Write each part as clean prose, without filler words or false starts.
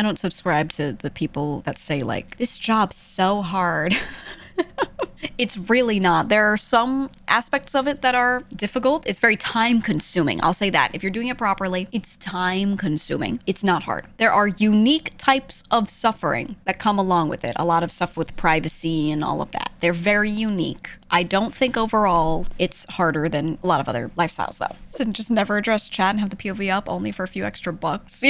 I don't subscribe to the people that say like, this job's so hard. It's really not. There are some aspects of it that are difficult. It's very time consuming. I'll say that. If you're doing it properly, it's time consuming. It's not hard. There are unique types of suffering that come along with it. A lot of stuff with privacy and all of that. They're very unique. I don't think overall it's harder than a lot of other lifestyles though. So just never address chat and have the POV up only for a few extra bucks.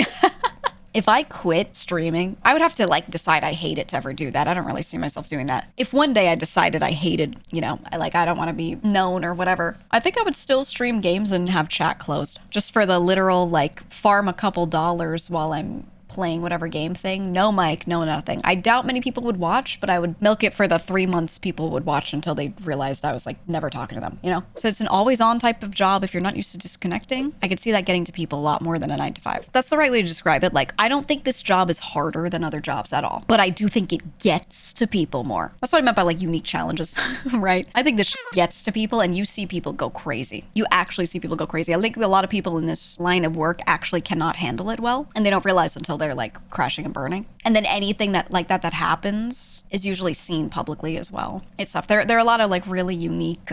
If I quit streaming, I would have to like decide I hate it to ever do that. I don't really see myself doing that. If one day I decided I hated, you know, I don't want to be known or whatever, I think I would still stream games and have chat closed just for the literal like farm a couple dollars while I'm playing whatever game thing. No mic, no nothing. I doubt many people would watch, but I would milk it for the 3 months people would watch until they realized I was like never talking to them, you know? So it's an always on type of job. If you're not used to disconnecting, I could see that getting to people a lot more than a 9 to 5. That's the right way to describe it. Like, I don't think this job is harder than other jobs at all, but I do think it gets to people more. That's what I meant by like unique challenges, right? I think this shit gets to people and you see people go crazy. You actually see people go crazy. I think a lot of people in this line of work actually cannot handle it well, and they don't realize until they're like crashing and burning. And then anything that like that happens is usually seen publicly as well. It's tough. There are a lot of like really unique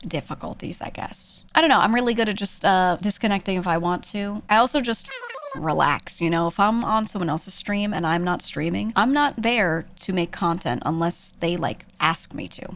difficulties, I guess. I don't know. I'm really good at just disconnecting if I want to. I also just relax, you know? If I'm on someone else's stream and I'm not streaming, I'm not there to make content unless they like ask me to.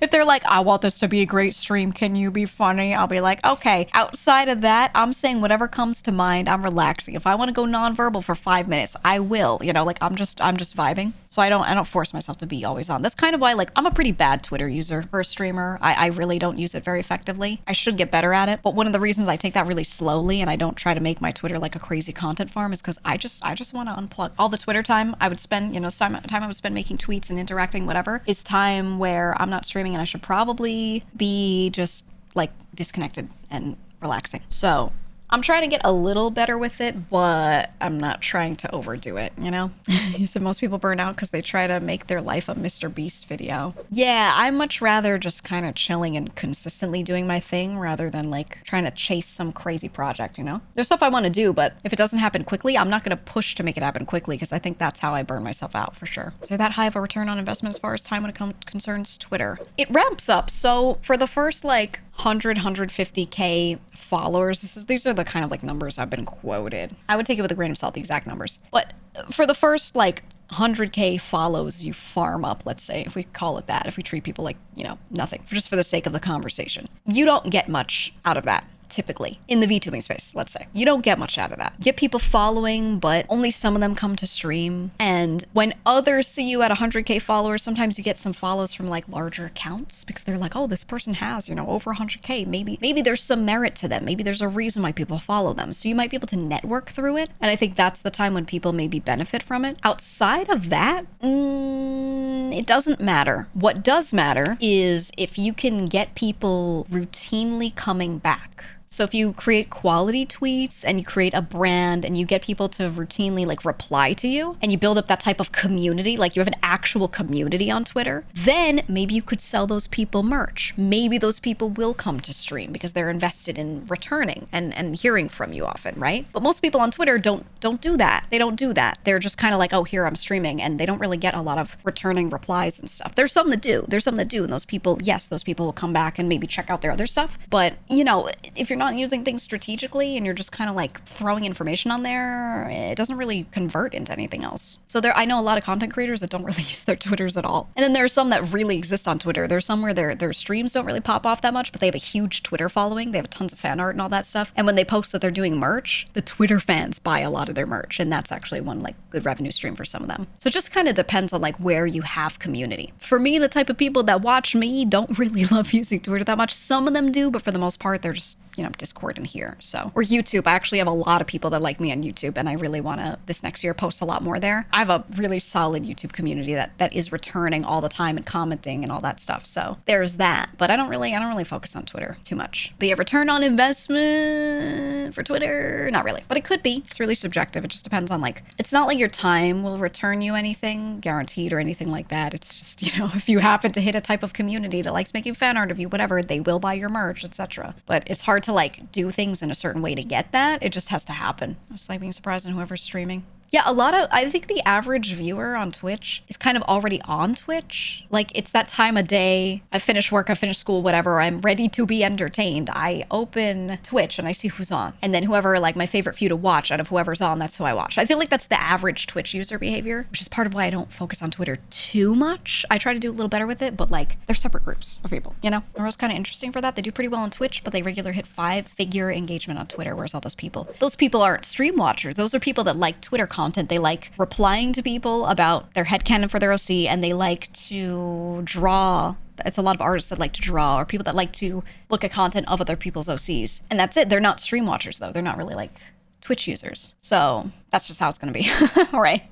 If they're like, I want this to be a great stream, can you be funny? I'll be like, okay. Outside of that, I'm saying whatever comes to mind. I'm relaxing. If I want to go nonverbal for 5 minutes, I will, you know, like I'm just vibing. So I don't force myself to be always on. That's kind of why like I'm a pretty bad Twitter user for a streamer. I really don't use it very effectively. I should get better at it. But one of the reasons I take that really slowly and I don't try to make my Twitter like a crazy content farm is because I just want to unplug. All the Twitter time I would spend, you know, time I would spend making tweets and interacting, whatever, is time where I'm not streaming and I should probably be just like disconnected and relaxing. So I'm trying to get a little better with it, but I'm not trying to overdo it, you know? You said most people burn out because they try to make their life a Mr. Beast video. Yeah, I much rather just kind of chilling and consistently doing my thing rather than like trying to chase some crazy project, you know? There's stuff I want to do, but if it doesn't happen quickly, I'm not going to push to make it happen quickly because I think that's how I burn myself out for sure. So that high of a return on investment as far as time when it concerns Twitter. It ramps up. So for the first like 150K followers, these are the kind of like numbers I've been quoted. I would take it with a grain of salt, the exact numbers. But for the first like 100K follows you farm up, let's say, if we call it that, if we treat people like, you know, nothing, just for the sake of the conversation, you don't get much out of that. Typically in the VTubing space, let's say, you don't get much out of that. You get people following, but only some of them come to stream. And when others see you at 100K followers, sometimes you get some follows from like larger accounts because they're like, oh, this person has, you know, over 100K. Maybe there's some merit to them. Maybe there's a reason why people follow them. So you might be able to network through it. And I think that's the time when people maybe benefit from it. Outside of that, it doesn't matter. What does matter is if you can get people routinely coming back. So if you create quality tweets and you create a brand and you get people to routinely like reply to you and you build up that type of community, like you have an actual community on Twitter, then maybe you could sell those people merch. Maybe those people will come to stream because they're invested in returning and hearing from you often, right? But most people on Twitter don't do that. They don't do that. They're just kind of like, oh, here I'm streaming, and they don't really get a lot of returning replies and stuff. There's some that do. And those people, yes, those people will come back and maybe check out their other stuff. But, you know, if you're not using things strategically and you're just kind of like throwing information on there, it doesn't really convert into anything else. So I know a lot of content creators that don't really use their Twitters at all. And then there are some that really exist on Twitter. There's some where their streams don't really pop off that much, but they have a huge Twitter following. They have tons of fan art and all that stuff. And when they post that they're doing merch, the Twitter fans buy a lot of their merch. And that's actually one like good revenue stream for some of them. So it just kind of depends on like where you have community. For me, the type of people that watch me don't really love using Twitter that much. Some of them do, but for the most part, they're just, you know, Discord in here. So, or YouTube. I actually have a lot of people that like me on YouTube, and I really want to this next year post a lot more there. I have a really solid YouTube community that is returning all the time and commenting and all that stuff. So there's that. But I don't really focus on Twitter too much. But yeah, return on investment for Twitter, not really. But it could be. It's really subjective. It just depends on like, it's not like your time will return you anything guaranteed or anything like that. It's just, you know, if you happen to hit a type of community that likes making fan art of you, whatever, they will buy your merch, etc. But it's hard to like do things in a certain way to get that. It just has to happen. It's like being surprised on whoever's streaming. Yeah, I think the average viewer on Twitch is kind of already on Twitch. Like, it's that time of day. I finish work, I finish school, whatever. I'm ready to be entertained. I open Twitch and I see who's on. And then whoever, like, my favorite few to watch out of whoever's on, that's who I watch. I feel like that's the average Twitch user behavior, which is part of why I don't focus on Twitter too much. I try to do a little better with it, but like, they're separate groups of people, you know? They're kind of interesting for that. They do pretty well on Twitch, but they regularly hit 5-figure engagement on Twitter. Whereas all those people aren't stream watchers. Those are people that like Twitter content. They like replying to people about their headcanon for their OC, and they like to draw. It's a lot of artists that like to draw, or people that like to look at content of other people's OCs. And that's it. They're not stream watchers though. They're not really like Twitch users. So that's just how it's going to be. All right.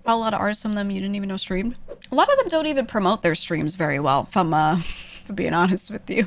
A lot of artists, some of them you didn't even know streamed. A lot of them don't even promote their streams very well, if I'm being honest with you.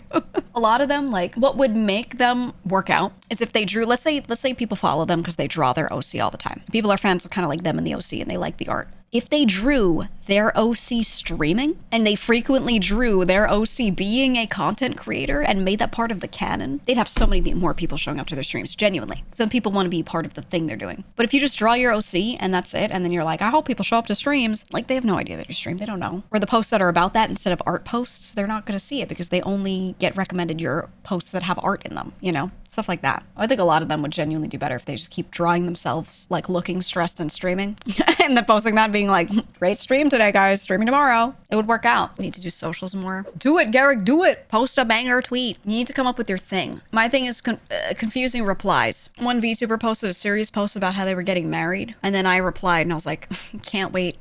A lot of them, like, what would make them work out is if they drew, let's say people follow them because they draw their OC all the time. People are fans of kind of like them in the OC and they like the art. If they drew their OC streaming and they frequently drew their OC being a content creator and made that part of the canon, they'd have so many more people showing up to their streams, genuinely. Some people want to be part of the thing they're doing. But if you just draw your OC and that's it, and then you're like, I hope people show up to streams, like, they have no idea that you stream. They don't know. Or the posts that are about that instead of art posts, they're not going to see it because they only get recommended your posts that have art in them, you know? Stuff like that. I think a lot of them would genuinely do better if they just keep drawing themselves, like, looking stressed and streaming and then posting that being like, great stream today, guys, streaming tomorrow. It would work out. You need to do socials more. Do it, Garrick, do it. Post a banger tweet. You need to come up with your thing. My thing is confusing replies. One VTuber posted a serious post about how they were getting married, and then I replied and I was like, can't wait.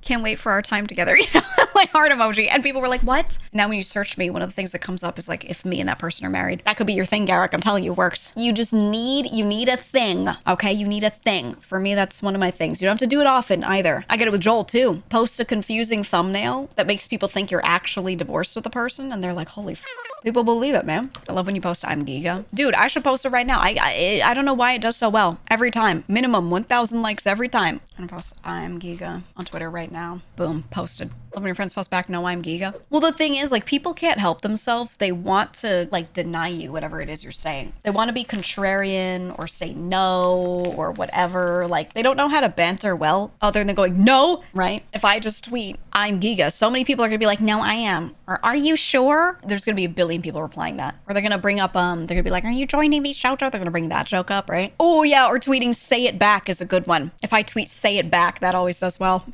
Can't wait for our time together, you know, like heart emoji. And people were like, what? Now when you search me, one of the things that comes up is like, if me and that person are married. That could be your thing, Garrick. I'm telling you, it works. You need a thing, okay? You need a thing. For me, that's one of my things. You don't have to do it often either. I get it with Joel too. Post a confusing thumbnail that makes people think you're actually divorced with the person, and they're like, holy f. People believe it, man. I love when you post I'm GEEGA. Dude, I should post it right now. I don't know why it does so well. Every time. Minimum 1,000 likes every time. I'm gonna post I'm GEEGA on Twitter right now. Boom, posted. Love when your friends post back, no, I'm GEEGA. Well, the thing is, like, people can't help themselves. They want to, like, deny you whatever it is you're saying. They want to be contrarian or say no or whatever. Like, they don't know how to banter well other than going, no, right? If I just tweet, I'm GEEGA, so many people are gonna be like, no, I am. Or, are you sure? There's gonna be a billion people replying that. Or they're gonna bring up, they're gonna be like, are you joining me, Shelter? They're gonna bring that joke up, right? Oh, yeah, or tweeting say it back is a good one. If I tweet say it back, that always does well.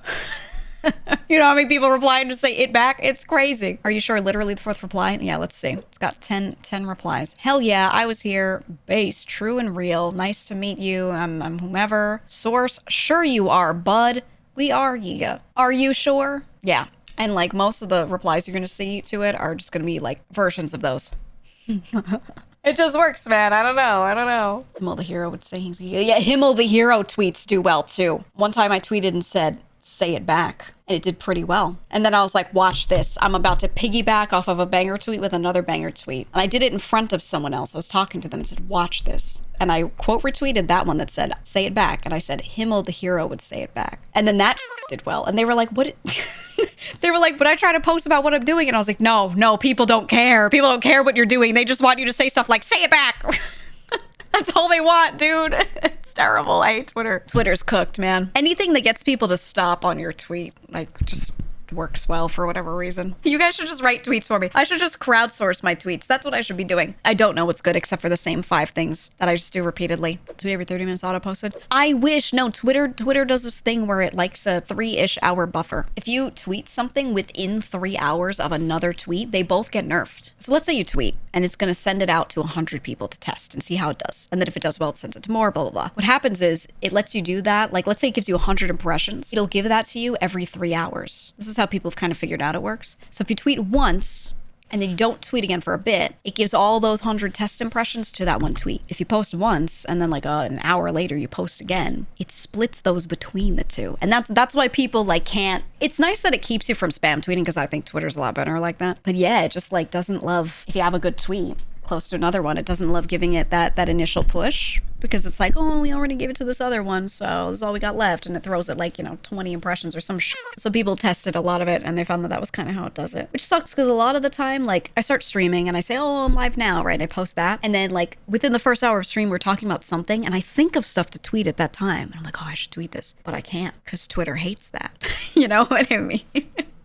You know how many people reply and just say it back? It's crazy. Are you sure? Literally the fourth reply? Yeah, let's see. It's got 10 replies. Hell yeah, I was here. Base, true and real. Nice to meet you. I'm whomever. Source, sure you are, bud. We are GEEGA. Are you sure? Yeah. And like most of the replies you're gonna see to it are just gonna be like versions of those. It just works, man. I don't know. Himmel the Hero would say he's GEEGA. Yeah, Himmel the Hero tweets do well too. One time I tweeted and said, say it back. And it did pretty well. And then I was like, watch this. I'm about to piggyback off of a banger tweet with another banger tweet. And I did it in front of someone else. I was talking to them and said, watch this. And I quote retweeted that one that said, say it back. And I said, Himmel the Hero would say it back. And then that did well. And they were like, what? They were like, but I try to post about what I'm doing. And I was like, no, people don't care. People don't care what you're doing. They just want you to say stuff like, say it back. That's all they want, dude. It's terrible. I hate Twitter. Twitter's cooked, man. Anything that gets people to stop on your tweet, like, just works well for whatever reason. You guys should just write tweets for me. I should just crowdsource my tweets. That's what I should be doing. I don't know what's good except for the same 5 things that I just do repeatedly. Tweet every 30 minutes auto posted. I wish. No, Twitter does this thing where it likes a 3-ish hour buffer. If you tweet something within 3 hours of another tweet, they both get nerfed. So let's say you tweet and it's going to send it out to 100 people to test and see how it does. And then if it does well, it sends it to more, blah, blah, blah. What happens is it lets you do that. Like, let's say it gives you 100 impressions. It'll give that to you every 3 hours. This is how people have kind of figured out it works. So if you tweet once and then you don't tweet again for a bit, it gives all those 100 test impressions to that one tweet. If you post once and then like an hour later you post again, it splits those between the two. And that's why people like can't. It's nice that it keeps you from spam tweeting because I think Twitter's a lot better like that. But yeah, it just like doesn't love, if you have a good tweet close to another one, it doesn't love giving it that initial push because it's like, oh, we already gave it to this other one, so this is all we got left. And it throws it like, 20 impressions or some shit. So people tested a lot of it and they found that that was kind of how it does it. Which sucks because a lot of the time, like, I start streaming and I say, oh, I'm live now, right? And I post that. And then, like, within the first hour of stream, we're talking about something and I think of stuff to tweet at that time. And I'm like, oh, I should tweet this. But I can't because Twitter hates that. You know what I mean?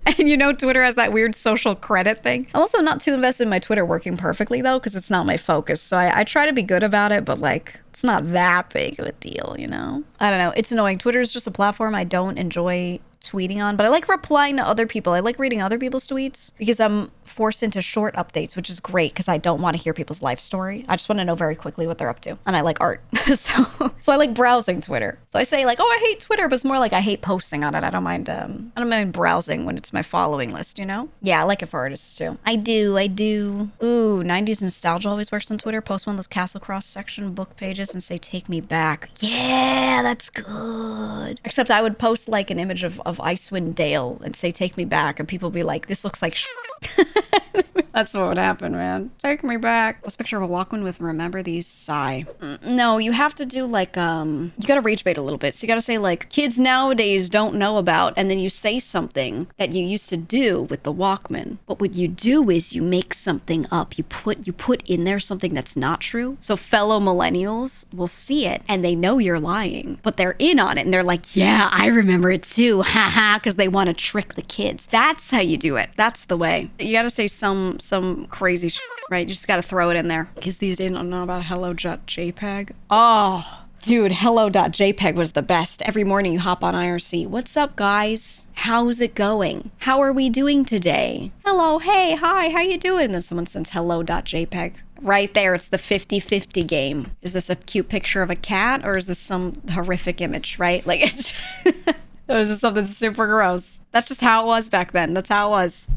And Twitter has that weird social credit thing. I'm also not too invested in my Twitter working perfectly, though, because it's not my focus. So I try to be good about it, but, like, it's not that big of a deal, I don't know. It's annoying. Twitter is just a platform I don't enjoy tweeting on, but I like replying to other people. I like reading other people's tweets because I'm forced into short updates, which is great because I don't want to hear people's life story. I just want to know very quickly what they're up to. And I like art. So I like browsing Twitter. So I say like, oh, I hate Twitter, but it's more like I hate posting on it. I don't mind browsing when it's my following list, Yeah, I like it for artists too. I do. Ooh, 90s nostalgia always works on Twitter. Post one of those Castle Cross section book pages and say, take me back. Yeah, that's good. Except I would post like an image of Icewind Dale and say, take me back. And people be like, this looks like shit. That's what would happen, man. Take me back. This picture of a Walkman with remember these sigh. No, you have to do like, you gotta rage bait a little bit. So you gotta say like, kids nowadays don't know about, and then you say something that you used to do with the Walkman. But what you do is you make something up. You put in there something that's not true. So fellow millennials will see it and they know you're lying, but they're in on it and they're like, yeah, I remember it too. Haha, because they want to trick the kids. That's how you do it. That's the way. You gotta say some crazy shit, right? You just gotta throw it in there. Because these days don't know about hello.jpg. Oh, dude, hello.jpg was the best. Every morning you hop on IRC. What's up, guys? How's it going? How are we doing today? Hello, hey, hi, how you doing? And then someone sends hello.jpg. Right there, it's the 50-50 game. Is this a cute picture of a cat or is this some horrific image, right? Like, it's... Or is this something super gross? That's just how it was back then. That's how it was.